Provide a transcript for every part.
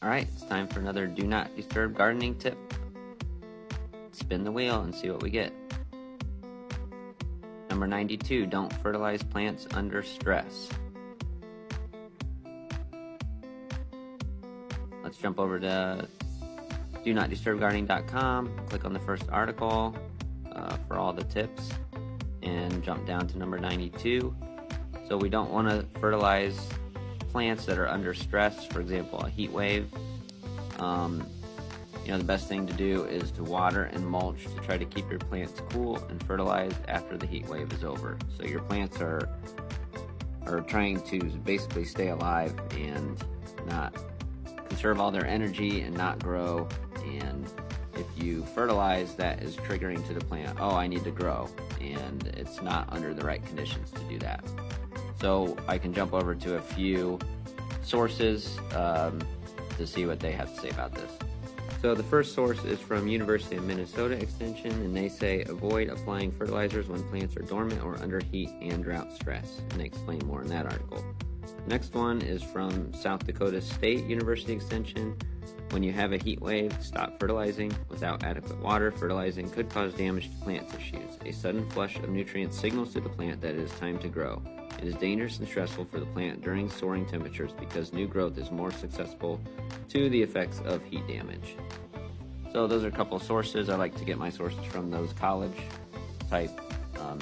Alright, it's time for another Do Not Disturb gardening tip. Spin the wheel and see what we get. Number 92, don't fertilize plants under stress. Let's jump over to donotdisturbgardening.com, click on the first article for all the tips, and jump down to number 92. So we don't want to fertilize plants that are under stress, for example, a heat wave. The best thing to do is to water and mulch to try to keep your plants cool and fertilize after the heat wave is over. So your plants are trying to basically stay alive and not conserve all their energy and not grow. And if you fertilize, that is triggering to the plant, oh, I need to grow, and it's not under the right conditions to do that. So I can jump over to a few sources to see what they have to say about this. So the first source is from University of Minnesota Extension, and they say avoid applying fertilizers when plants are dormant or under heat and drought stress, and they explain more in that article. The next one is from South Dakota State University Extension. When you have a heat wave, stop fertilizing. Without adequate water, fertilizing could cause damage to plant tissues. A sudden flush of nutrients signals to the plant that it is time to grow. It is dangerous and stressful for the plant during soaring temperatures because new growth is more susceptible to the effects of heat damage. So those are a couple of sources. I like to get my sources from those college type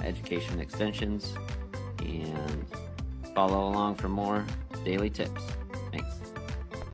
education extensions, and follow along for more daily tips.